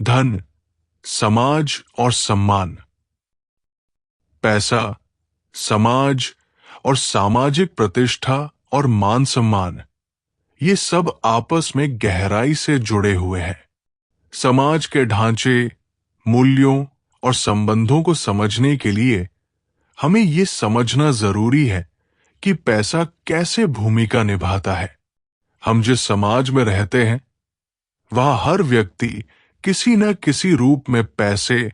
धन, समाज और सम्मान। पैसा, समाज और सामाजिक प्रतिष्ठा और मान सम्मान, ये सब आपस में गहराई से जुड़े हुए हैं। समाज के ढांचे, मूल्यों और संबंधों को समझने के लिए हमें ये समझना जरूरी है कि पैसा कैसे भूमिका निभाता है। हम जिस समाज में रहते हैं, वहां हर व्यक्ति किसी न किसी रूप में पैसे,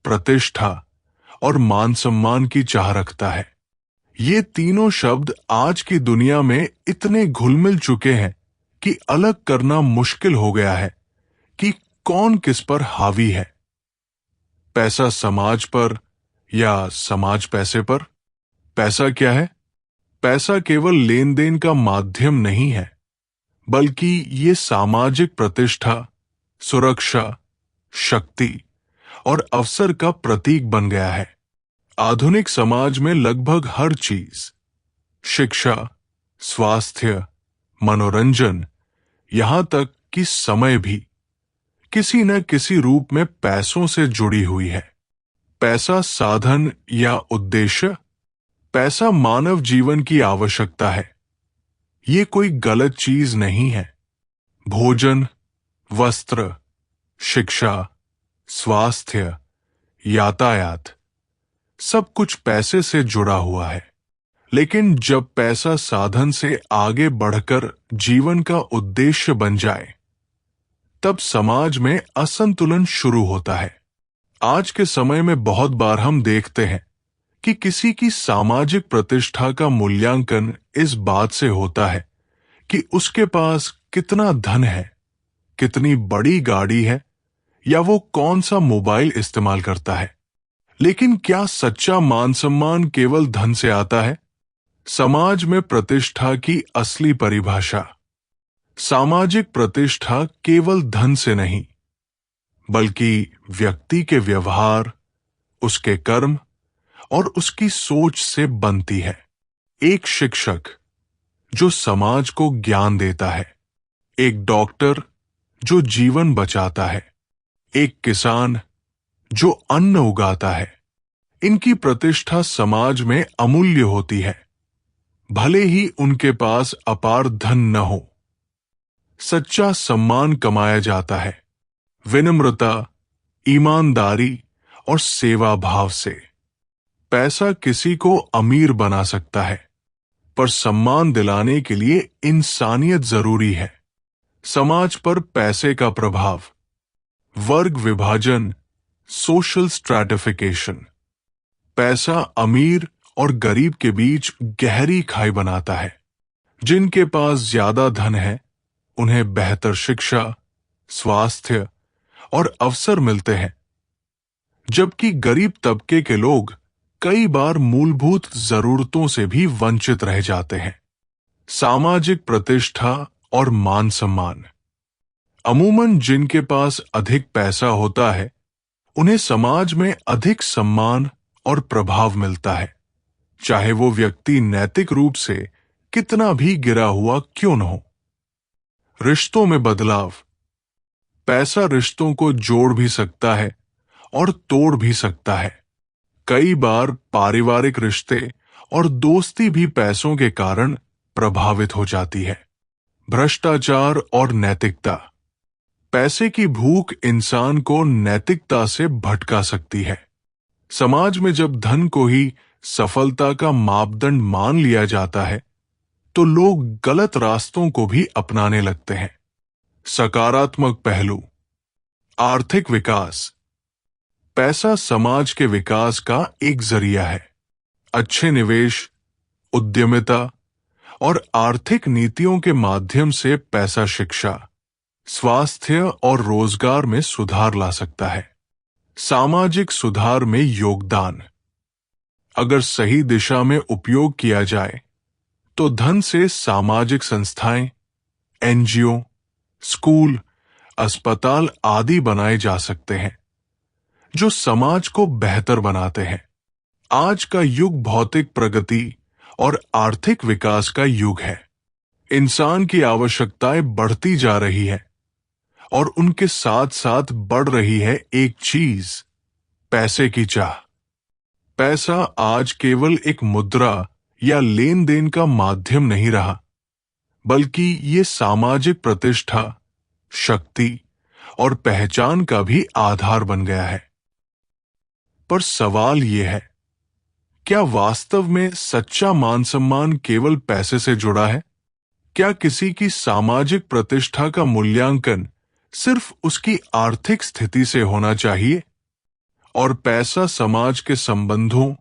प्रतिष्ठा और मान सम्मान की चाह रखता है। ये तीनों शब्द आज की दुनिया में इतने घुल मिल चुके हैं कि अलग करना मुश्किल हो गया है कि कौन किस पर हावी है। पैसा समाज पर या समाज पैसे पर? पैसा क्या है? पैसा केवल लेन देन का माध्यम नहीं है, बल्कि ये सामाजिक प्रतिष्ठा, सुरक्षा, शक्ति और अवसर का प्रतीक बन गया है। आधुनिक समाज में लगभग हर चीज, शिक्षा, स्वास्थ्य, मनोरंजन, यहां तक कि समय भी किसी न किसी रूप में पैसों से जुड़ी हुई है। पैसा साधन या उद्देश्य? पैसा मानव जीवन की आवश्यकता है। ये कोई गलत चीज नहीं है। भोजन, वस्त्र, शिक्षा, स्वास्थ्य, यातायात, सब कुछ पैसे से जुड़ा हुआ है। लेकिन जब पैसा साधन से आगे बढ़कर जीवन का उद्देश्य बन जाए, तब समाज में असंतुलन शुरू होता है। आज के समय में बहुत बार हम देखते हैं कि किसी की सामाजिक प्रतिष्ठा का मूल्यांकन इस बात से होता है कि उसके पास कितना धन है, कितनी बड़ी गाड़ी है या वो कौन सा मोबाइल इस्तेमाल करता है। लेकिन क्या सच्चा मान सम्मान केवल धन से आता है? समाज में प्रतिष्ठा की असली परिभाषा। सामाजिक प्रतिष्ठा केवल धन से नहीं, बल्कि व्यक्ति के व्यवहार, उसके कर्म और उसकी सोच से बनती है। एक शिक्षक जो समाज को ज्ञान देता है, एक डॉक्टर जो जीवन बचाता है, एक किसान जो अन्न उगाता है, इनकी प्रतिष्ठा समाज में अमूल्य होती है, भले ही उनके पास अपार धन न हो। सच्चा सम्मान कमाया जाता है विनम्रता, ईमानदारी और सेवा भाव से। पैसा किसी को अमीर बना सकता है, पर सम्मान दिलाने के लिए इंसानियत जरूरी है। समाज पर पैसे का प्रभाव। वर्ग विभाजन, सोशल स्ट्रैटिफिकेशन। पैसा अमीर और गरीब के बीच गहरी खाई बनाता है। जिनके पास ज्यादा धन है, उन्हें बेहतर शिक्षा, स्वास्थ्य और अवसर मिलते हैं, जबकि गरीब तबके के लोग कई बार मूलभूत जरूरतों से भी वंचित रह जाते हैं। सामाजिक प्रतिष्ठा और मान सम्मान। अमूमन जिनके पास अधिक पैसा होता है, उन्हें समाज में अधिक सम्मान और प्रभाव मिलता है, चाहे वो व्यक्ति नैतिक रूप से कितना भी गिरा हुआ क्यों न हो। रिश्तों में बदलाव। पैसा रिश्तों को जोड़ भी सकता है और तोड़ भी सकता है। कई बार पारिवारिक रिश्ते और दोस्ती भी पैसों के कारण प्रभावित हो जाती है। भ्रष्टाचार और नैतिकता। पैसे की भूख इंसान को नैतिकता से भटका सकती है। समाज में जब धन को ही सफलता का मापदंड मान लिया जाता है, तो लोग गलत रास्तों को भी अपनाने लगते हैं। सकारात्मक पहलू। आर्थिक विकास। पैसा समाज के विकास का एक जरिया है। अच्छे निवेश, उद्यमिता और आर्थिक नीतियों के माध्यम से पैसा शिक्षा, स्वास्थ्य और रोजगार में सुधार ला सकता है। सामाजिक सुधार में योगदान। अगर सही दिशा में उपयोग किया जाए, तो धन से सामाजिक संस्थाएं, एनजीओ, स्कूल, अस्पताल आदि बनाए जा सकते हैं, जो समाज को बेहतर बनाते हैं। आज का युग भौतिक प्रगति और आर्थिक विकास का युग है। इंसान की आवश्यकताएं बढ़ती जा रही है और उनके साथ साथ बढ़ रही है एक चीज, पैसे की चाह। पैसा आज केवल एक मुद्रा या लेन देन का माध्यम नहीं रहा, बल्कि ये सामाजिक प्रतिष्ठा, शक्ति और पहचान का भी आधार बन गया है। पर सवाल यह है, क्या वास्तव में सच्चा मान सम्मान केवल पैसे से जुड़ा है? क्या किसी की सामाजिक प्रतिष्ठा का मूल्यांकन सिर्फ उसकी आर्थिक स्थिति से होना चाहिए? और पैसा समाज के संबंधों,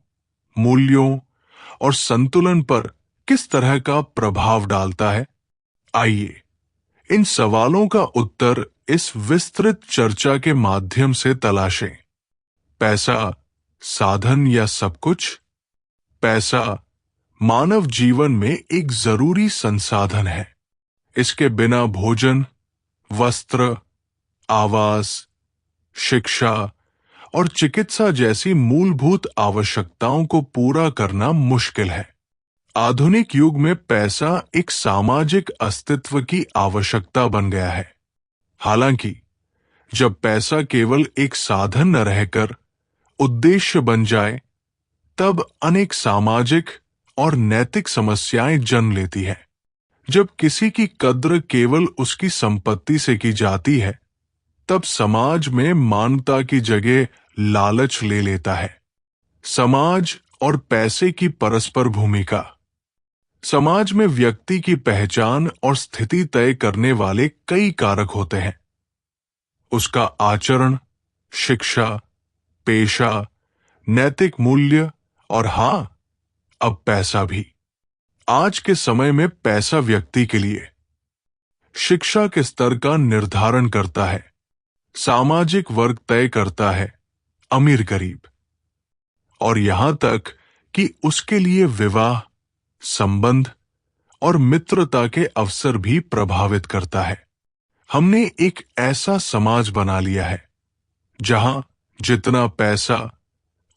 मूल्यों और संतुलन पर किस तरह का प्रभाव डालता है? आइए इन सवालों का उत्तर इस विस्तृत चर्चा के माध्यम से तलाशें। पैसा साधन या सब कुछ? पैसा मानव जीवन में एक जरूरी संसाधन है। इसके बिना भोजन, वस्त्र, आवास, शिक्षा और चिकित्सा जैसी मूलभूत आवश्यकताओं को पूरा करना मुश्किल है। आधुनिक युग में पैसा एक सामाजिक अस्तित्व की आवश्यकता बन गया है। हालांकि जब पैसा केवल एक साधन न रहकर उद्देश्य बन जाए, तब अनेक सामाजिक और नैतिक समस्याएं जन्म लेती है। जब किसी की कद्र केवल उसकी संपत्ति से की जाती है, तब समाज में मानवता की जगह लालच ले लेता है। समाज और पैसे की परस्पर भूमिका। समाज में व्यक्ति की पहचान और स्थिति तय करने वाले कई कारक होते हैं। उसका आचरण, शिक्षा, पेशा, नैतिक मूल्य और हां, अब पैसा भी। आज के समय में पैसा व्यक्ति के लिए शिक्षा के स्तर का निर्धारण करता है, सामाजिक वर्ग तय करता है, अमीर गरीब, और यहां तक कि उसके लिए विवाह, संबंध और मित्रता के अवसर भी प्रभावित करता है। हमने एक ऐसा समाज बना लिया है जहां जितना पैसा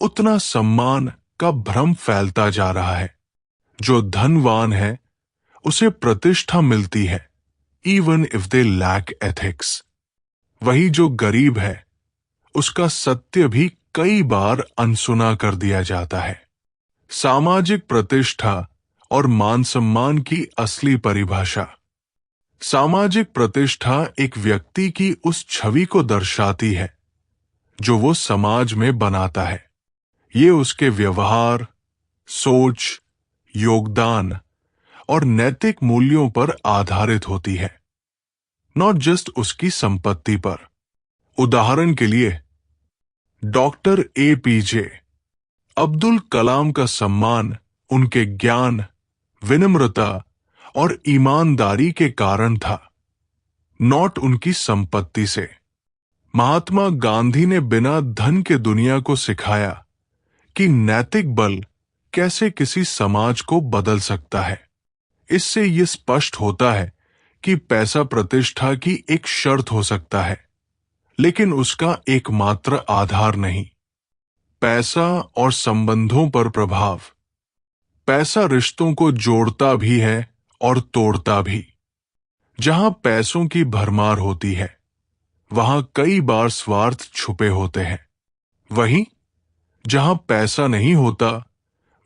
उतना सम्मान का भ्रम फैलता जा रहा है। जो धनवान है उसे प्रतिष्ठा मिलती है, even if they lack ethics. वही जो गरीब है उसका सत्य भी कई बार अनसुना कर दिया जाता है। सामाजिक प्रतिष्ठा और मान सम्मान की असली परिभाषा। सामाजिक प्रतिष्ठा एक व्यक्ति की उस छवि को दर्शाती है जो वो समाज में बनाता है। ये उसके व्यवहार, सोच, योगदान और नैतिक मूल्यों पर आधारित होती है, नॉट जस्ट उसकी संपत्ति पर। उदाहरण के लिए, डॉक्टर APJ अब्दुल कलाम का सम्मान उनके ज्ञान, विनम्रता और ईमानदारी के कारण था, नॉट उनकी संपत्ति से। महात्मा गांधी ने बिना धन के दुनिया को सिखाया कि नैतिक बल कैसे किसी समाज को बदल सकता है। इससे यह स्पष्ट होता है कि पैसा प्रतिष्ठा की एक शर्त हो सकता है, लेकिन उसका एकमात्र आधार नहीं। पैसा और संबंधों पर प्रभाव। पैसा रिश्तों को जोड़ता भी है और तोड़ता भी। जहां पैसों की भरमार होती है, वहां कई बार स्वार्थ छुपे होते हैं। वहीं जहां पैसा नहीं होता,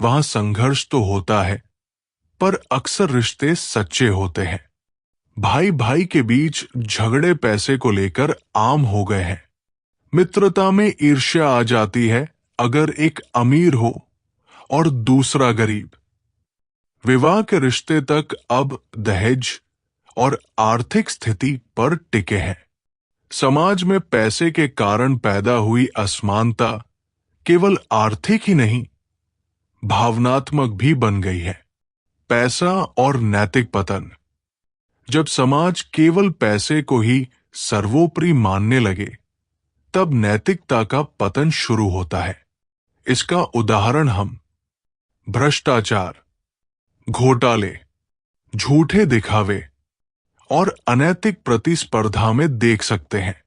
वहां संघर्ष तो होता है, पर अक्सर रिश्ते सच्चे होते हैं। भाई भाई के बीच झगड़े पैसे को लेकर आम हो गए हैं। मित्रता में ईर्ष्या आ जाती है अगर एक अमीर हो और दूसरा गरीब। विवाह के रिश्ते तक अब दहेज और आर्थिक स्थिति पर टिके हैं। समाज में पैसे के कारण पैदा हुई असमानता केवल आर्थिक ही नहीं, भावनात्मक भी बन गई है। पैसा और नैतिक पतन। जब समाज केवल पैसे को ही सर्वोपरि मानने लगे, तब नैतिकता का पतन शुरू होता है। इसका उदाहरण हम भ्रष्टाचार, घोटाले, झूठे दिखावे और अनैतिक प्रतिस्पर्धा में देख सकते हैं।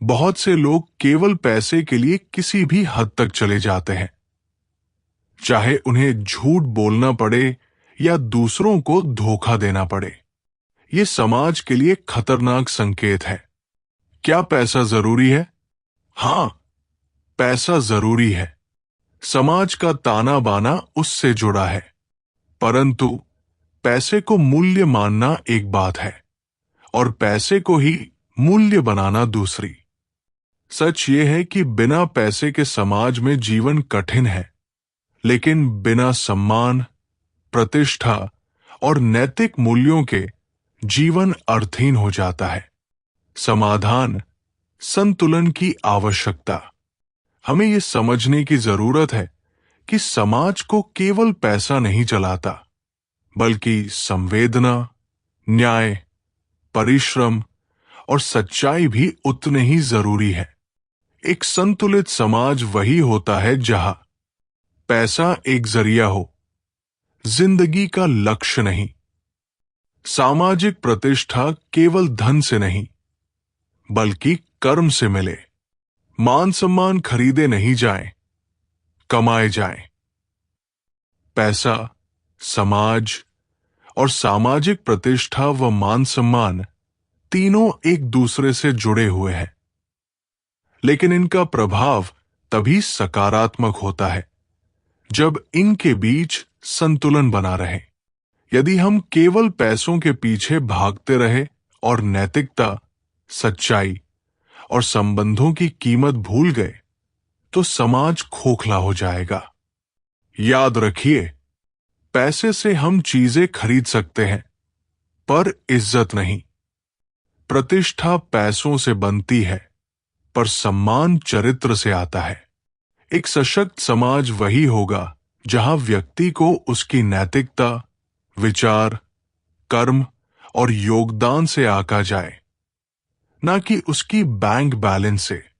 बहुत से लोग केवल पैसे के लिए किसी भी हद तक चले जाते हैं, चाहे उन्हें झूठ बोलना पड़े या दूसरों को धोखा देना पड़े। यह समाज के लिए खतरनाक संकेत है। क्या पैसा जरूरी है? हाँ, पैसा जरूरी है। समाज का ताना बाना उससे जुड़ा है। परंतु पैसे को मूल्य मानना एक बात है और पैसे को ही मूल्य बनाना दूसरी। सच ये है कि बिना पैसे के समाज में जीवन कठिन है, लेकिन बिना सम्मान, प्रतिष्ठा और नैतिक मूल्यों के जीवन अर्थहीन हो जाता है। समाधान, संतुलन की आवश्यकता। हमें यह समझने की जरूरत है कि समाज को केवल पैसा नहीं चलाता, बल्कि संवेदना, न्याय, परिश्रम और सच्चाई भी उतने ही जरूरी है। एक संतुलित समाज वही होता है जहां पैसा एक जरिया हो, जिंदगी का लक्ष्य नहीं। सामाजिक प्रतिष्ठा केवल धन से नहीं, बल्कि कर्म से मिले। मान सम्मान खरीदे नहीं जाएं, कमाए जाएं। पैसा, समाज और सामाजिक प्रतिष्ठा व मान सम्मान तीनों एक दूसरे से जुड़े हुए हैं, लेकिन इनका प्रभाव तभी सकारात्मक होता है जब इनके बीच संतुलन बना रहे। यदि हम केवल पैसों के पीछे भागते रहे और नैतिकता, सच्चाई और संबंधों की कीमत भूल गए, तो समाज खोखला हो जाएगा। याद रखिए, पैसे से हम चीजें खरीद सकते हैं, पर इज्जत नहीं। प्रतिष्ठा पैसों से बनती है, पर सम्मान चरित्र से आता है। एक सशक्त समाज वही होगा जहां व्यक्ति को उसकी नैतिकता, विचार, कर्म और योगदान से आंका जाए, ना कि उसकी बैंक बैलेंस से।